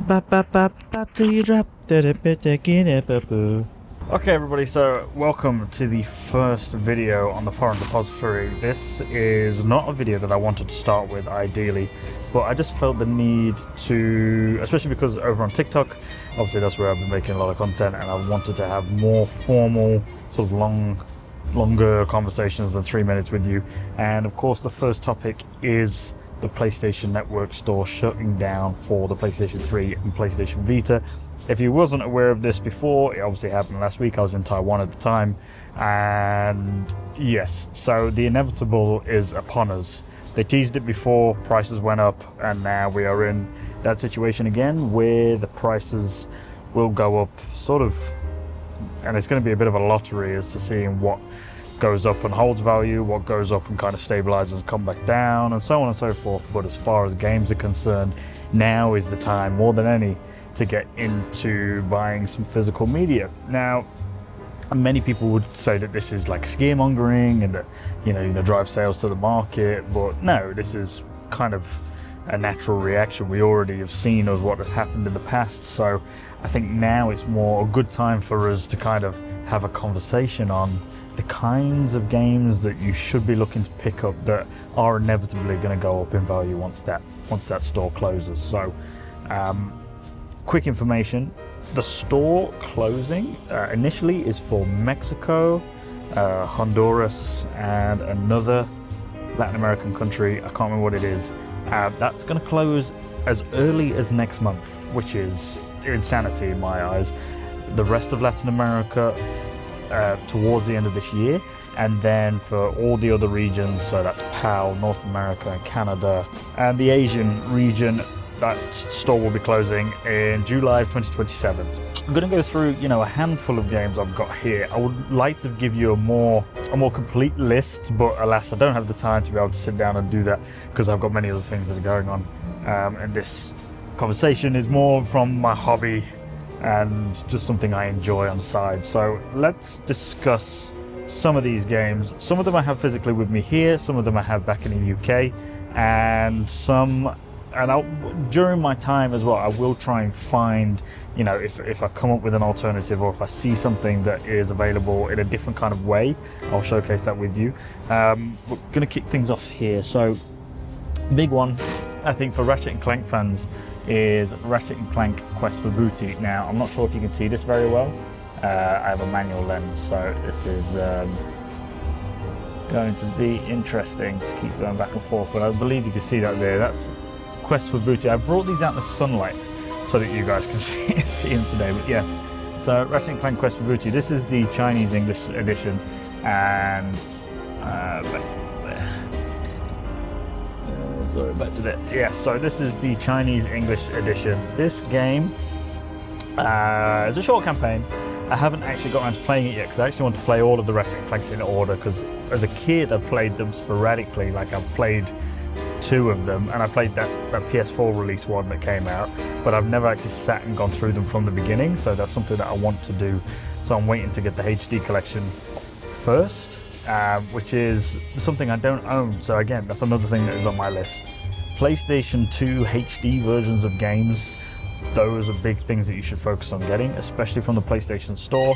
Okay everybody, so welcome to the first video on the Foreign Depository. This is not a video that I wanted to start with ideally, but I just felt the need to, especially because over on TikTok, obviously that's where I've been making a lot of content, and I wanted to have more formal, sort of longer conversations than 3 minutes with you. And of course the first topic is the PlayStation Network store shutting down for the PlayStation 3 and PlayStation Vita. If you wasn't aware of this before, it obviously happened last week. I was in Taiwan at the time, and yes, so the inevitable is upon us. They teased it before, prices went up, and now we are in that situation again where the prices will go up, sort of, and it's going to be a bit of a lottery as to seeing what goes up and holds value, what goes up and kind of stabilizes and come back down, and so on and so forth. But as far as games are concerned, now is the time more than any to get into buying some physical media. Now, many people would say that this is like scaremongering and that, you know, drive sales to the market, but no, this is kind of a natural reaction. We already have seen of what has happened in the past, so I think now it's more a good time for us to kind of have a conversation on the kinds of games that you should be looking to pick up that are inevitably going to go up in value once that store closes. So quick information: the store closing initially is for Mexico, Honduras, and another Latin American country. I can't remember what it is. That's going to close as early as next month, which is insanity in my eyes. The rest of Latin America towards the end of this year, and then for all the other regions, so that's PAL, North America, and Canada, and the Asian region, that store will be closing in July of 2027. I'm going to go through, you know, a handful of games I've got here. I would like to give you a more complete list, but alas, I don't have the time to be able to sit down and do that because I've got many other things that are going on. And this conversation is more from my hobby and just something I enjoy on the side. So let's discuss some of these games. Some of them I have physically with me here, some of them I have back in the UK, and during my time as well, I will try and find, you know, if I come up with an alternative, or if I see something that is available in a different kind of way, I'll showcase that with you. We're gonna kick things off here. So big one, I think, for Ratchet & Clank fans is Ratchet & Clank Quest for Booty. Now, I'm not sure if you can see this very well. I have a manual lens, so this is going to be interesting to keep going back and forth, but I believe you can see that there. That's Quest for Booty. I brought these out in the sunlight so that you guys can see them today, but yes. So Ratchet & Clank Quest for Booty, this is the Chinese English edition, and back to that. Yes, so this is the Chinese English edition. This game is a short campaign. I haven't actually got around to playing it yet because I actually want to play all of the Ratchet & Clanks in order, because as a kid I played them sporadically. Like, I've played 2 of them, and I played that PS4 release one that came out, but I've never actually sat and gone through them from the beginning, so that's something that I want to do. So I'm waiting to get the HD collection first, which is something I don't own. So again, that's another thing that is on my list. PlayStation 2 HD versions of games, those are big things that you should focus on getting, especially from the PlayStation Store.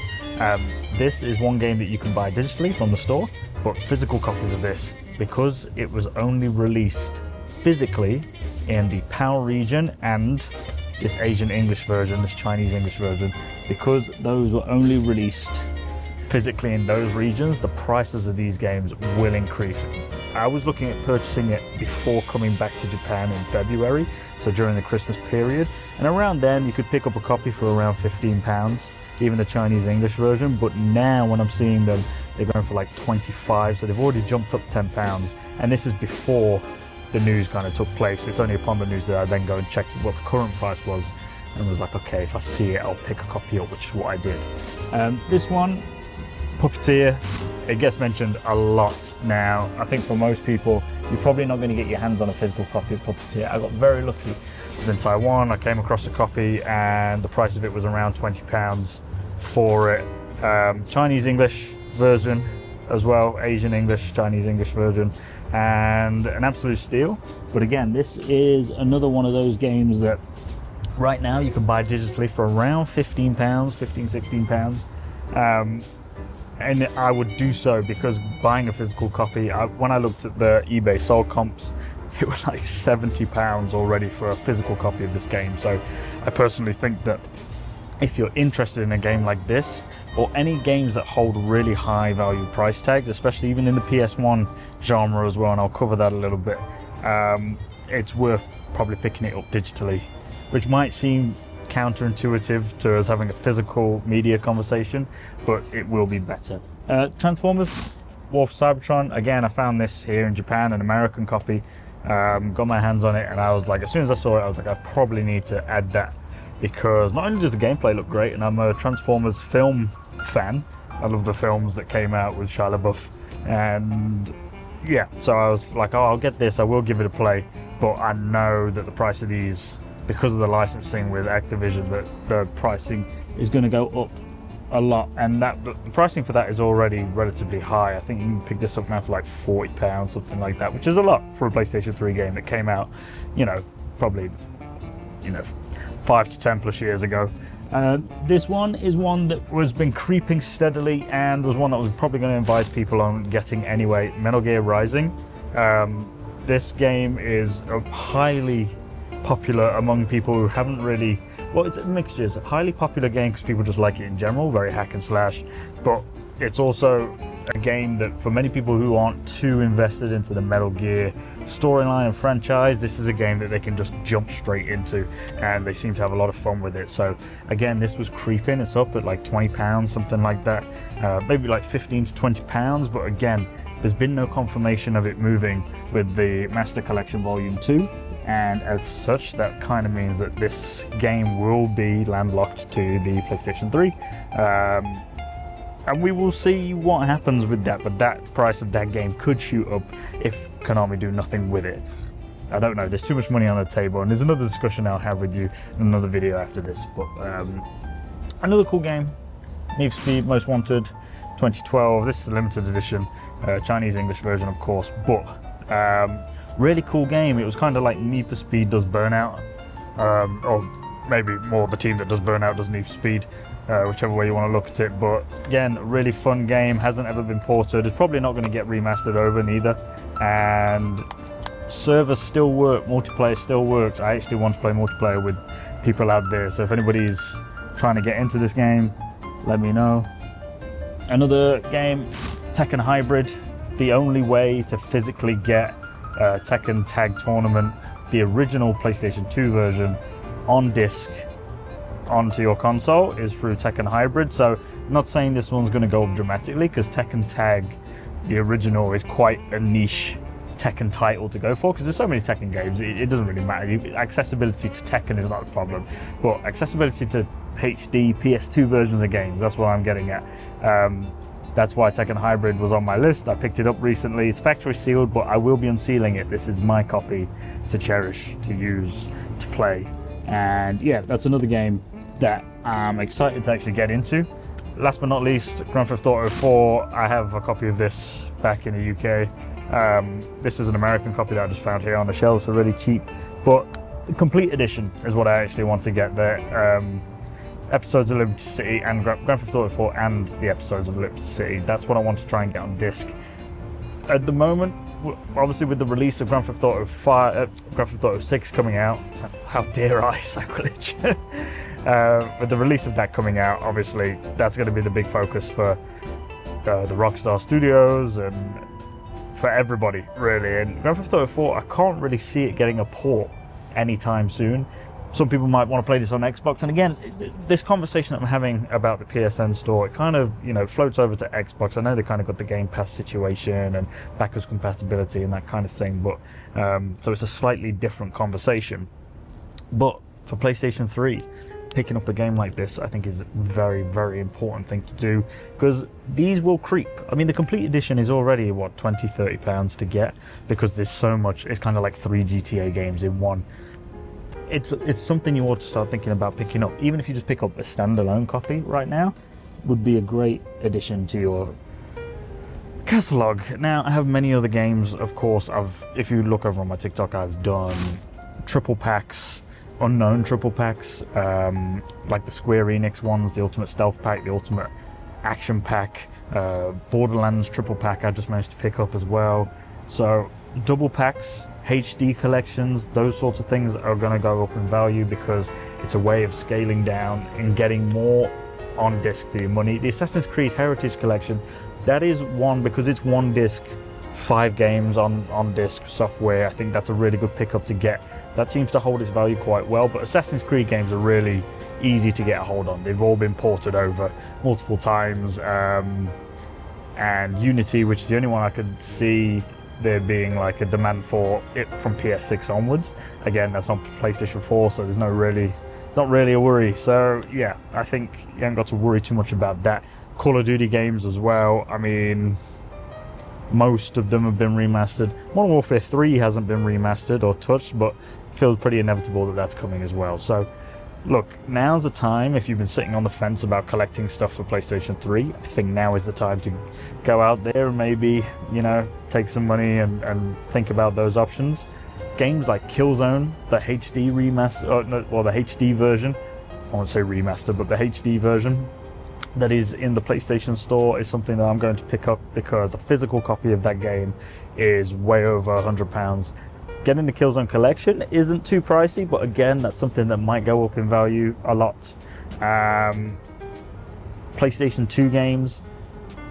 This is one game that you can buy digitally from the store, but physical copies of this, because it was only released physically in the PAL region and this Asian English version, this Chinese English version, because those were only released physically in those regions, the prices of these games will increase. I was looking at purchasing it before coming back to Japan in February, so during the Christmas period, and around then you could pick up a copy for around £15, even the Chinese English version. But now when I'm seeing them, they're going for like 25, so they've already jumped up £10, and this is before the news kind of took place. It's only upon the news that I then go and check what the current price was, and was like, okay, if I see it, I'll pick a copy up, which is what I did. This one, Puppeteer, it gets mentioned a lot now. I think for most people, you're probably not going to get your hands on a physical copy of Puppeteer. I got very lucky. I was in Taiwan, I came across a copy, and the price of it was around £20 for it. Chinese English version as well, Asian English, Chinese English version, and an absolute steal. But again, this is another one of those games that Right now you can buy digitally for around £15, 15, £16. And I would do so because buying a physical copy, when I looked at the eBay sold comps, it was like £70 already for a physical copy of this game. So I personally think that if you're interested in a game like this, or any games that hold really high value price tags, especially even in the PS1 genre as well, and I'll cover that a little bit, it's worth probably picking it up digitally, which might seem counterintuitive to us having a physical media conversation, but it will be better. Transformers War for Cybertron, again, I found this here in Japan, an American copy, got my hands on it, and I was like, as soon as I saw it, I was like, I probably need to add that, because not only does the gameplay look great, and I'm a Transformers film fan, I love the films that came out with Shia LaBeouf, and yeah, so I was like, oh, I'll get this, I will give it a play, but I know that the price of these, because of the licensing with Activision, that the pricing is going to go up a lot, and that the pricing for that is already relatively high. I think you can pick this up now for like £40, something like that, which is a lot for a PlayStation 3 game that came out, probably 5 to 10 plus years ago. This one is one that was been creeping steadily, and was one that was probably going to advise people on getting anyway. Metal Gear Rising. This game is highly popular among people who haven't really, well, it's a mixture. It's a highly popular game because people just like it in general, very hack and slash, but it's also a game that for many people who aren't too invested into the Metal Gear storyline and franchise, this is a game that they can just jump straight into, and they seem to have a lot of fun with it. So again, this was creeping, it's up at like £20, something like that, maybe like £15 to £20, but again, there's been no confirmation of it moving with the Master Collection Volume 2, and as such, that kind of means that this game will be landlocked to the PlayStation 3. And we will see what happens with that, but that price of that game could shoot up if Konami do nothing with it. I don't know, there's too much money on the table, and there's another discussion I'll have with you in another video after this. But another cool game, Need for Speed Most Wanted 2012. This is a limited edition, Chinese English version of course, but really cool game. It was kind of like Need for Speed does Burnout, or maybe more the team that does Burnout does Need for Speed. Whichever way you want to look at it, but again, really fun game, hasn't ever been ported, it's probably not going to get remastered over neither, and servers still work, multiplayer still works. I actually want to play multiplayer with people out there, so if anybody's trying to get into this game, let me know. Another game, Tekken Hybrid, the only way to physically get Tekken Tag Tournament, the original PlayStation 2 version, on disc onto your console is through Tekken Hybrid. So I'm not saying this one's going to go up dramatically, because Tekken Tag, the original, is quite a niche Tekken title to go for, because there's so many Tekken games, it doesn't really matter. Accessibility to Tekken is not a problem, but accessibility to HD PS2 versions of games, that's what I'm getting at. That's why Tekken Hybrid was on my list. I picked it up recently. It's factory sealed, but I will be unsealing it. This is my copy to cherish, to use, to play. And yeah, that's another game that I'm excited to actually get into. Last but not least, Grand Theft Auto 4. I have a copy of this back in the UK. This is an American copy that I just found here on the shelves for really cheap, but the complete edition is what I actually want to get there. Episodes of Liberty City and Grand Theft Auto 4 and the episodes of Liberty City. That's what I want to try and get on disc. At the moment, obviously with the release of Grand Theft Auto 6 coming out, how dare I, sacrilege. With the release of that coming out, obviously that's going to be the big focus for the Rockstar Studios and for everybody really. And Grand Theft Auto 4, I can't really see it getting a port anytime soon. Some people might want to play this on Xbox, and again, this conversation that I'm having about the PSN store, it kind of, floats over to Xbox. I know they kind of got the Game Pass situation and backwards compatibility and that kind of thing, but so it's a slightly different conversation. But for PlayStation 3, picking up a game like this, I think is a very, very important thing to do, because these will creep. I mean, the complete edition is already, what, £20-30 to get, because there's so much. It's kind of like 3 GTA games in one. It's something you ought to start thinking about picking up. Even if you just pick up a standalone copy right now, would be a great addition to your catalog. Now, I have many other games, of course. If you look over on my TikTok, I've done triple packs unknown triple packs, like the Square Enix ones, the Ultimate Stealth Pack, the Ultimate Action Pack, Borderlands triple pack I just managed to pick up as well. So double packs, HD collections, those sorts of things are going to go up in value because it's a way of scaling down and getting more on disc for your money. The Assassin's Creed Heritage Collection, that is one, because it's one disc, 5 games on disc software. I think that's a really good pickup to get. That seems to hold its value quite well, but Assassin's Creed games are really easy to get a hold on. They've all been ported over multiple times, and Unity, which is the only one I could see there being like a demand for it from PS6 onwards. Again, that's on PlayStation 4, so it's not really a worry. So yeah, I think you haven't got to worry too much about that. Call of Duty games as well. I mean, most of them have been remastered. Modern Warfare 3 hasn't been remastered or touched, but it feels pretty inevitable that that's coming as well. So look, now's the time. If you've been sitting on the fence about collecting stuff for PlayStation 3, I think now is the time to go out there and maybe, you know, take some money and think about those options. Games like Killzone, the HD remaster, or the HD version, I won't say remaster, but the HD version that is in the PlayStation Store is something that I'm going to pick up because a physical copy of that game is way over £100. Getting the Killzone collection isn't too pricey, but again, that's something that might go up in value a lot. PlayStation 2 games,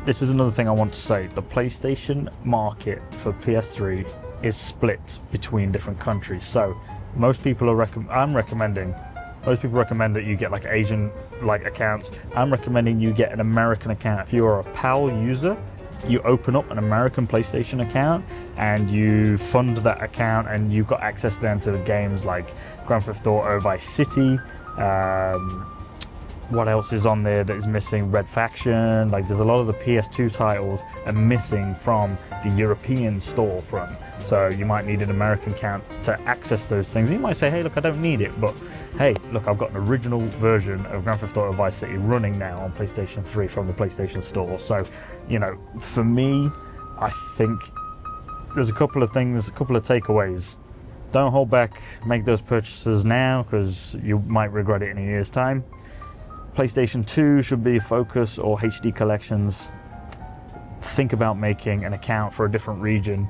this is another thing I want to say. The PlayStation market for PS3 is split between different countries. So most people are most people recommend that you get like Asian like accounts. I'm recommending you get an American account. If you are a PAL user, you open up an American PlayStation account and you fund that account, and you've got access then to the games like Grand Theft Auto Vice City. What else is on there that is missing? Red Faction. Like, there's a lot of the PS2 titles are missing from the European storefront. So you might need an American account to access those things. You might say, hey, look, I don't need it, but hey, look, I've got an original version of Grand Theft Auto Vice City running now on PlayStation 3 from the PlayStation Store. So, you know, for me, I think there's a couple of things, a couple of takeaways. Don't hold back, make those purchases now, because you might regret it in a year's time. PlayStation 2 should be a focus, or HD collections. Think about making an account for a different region.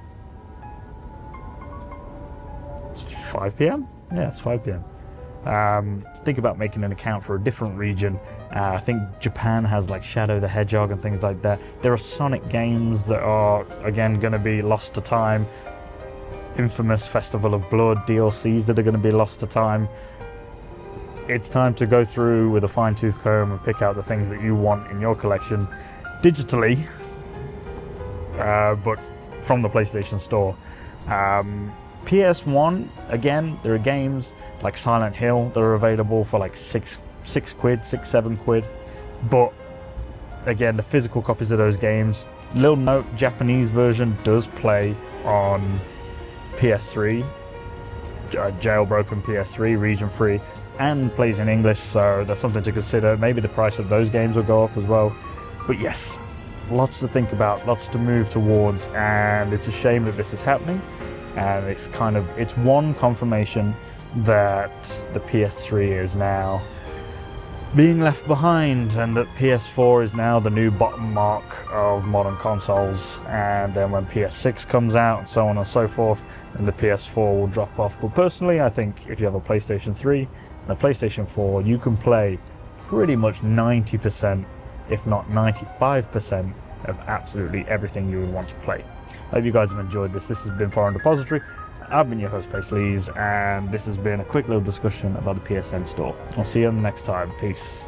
It's 5 p.m? Yeah, it's 5 p.m. Think about making an account for a different region. I think Japan has like Shadow the Hedgehog and things like that. There are Sonic games that are, again, going to be lost to time. Infamous Festival of Blood DLCs that are going to be lost to time. It's time to go through with a fine-tooth comb and pick out the things that you want in your collection digitally, but from the PlayStation Store. PS1, again, there are games like Silent Hill that are available for like 6 quid, 7 quid. But again, the physical copies of those games, little note, Japanese version does play on PS3, jailbroken PS3, region free, and plays in English, so that's something to consider. Maybe the price of those games will go up as well. But yes, lots to think about, lots to move towards, and it's a shame that this is happening. And it's one confirmation that the PS3 is now being left behind, and that PS4 is now the new bottom mark of modern consoles. And then when PS6 comes out, and so on and so forth, and the PS4 will drop off. But personally, I think if you have a PlayStation 3 and a PlayStation 4, you can play pretty much 90%, if not 95%, of absolutely everything you would want to play. I hope you guys have enjoyed this. This has been Foreign Depository. I've been your host, Pace, and this has been a quick little discussion about the PSN store. I'll see you on the next time. Peace.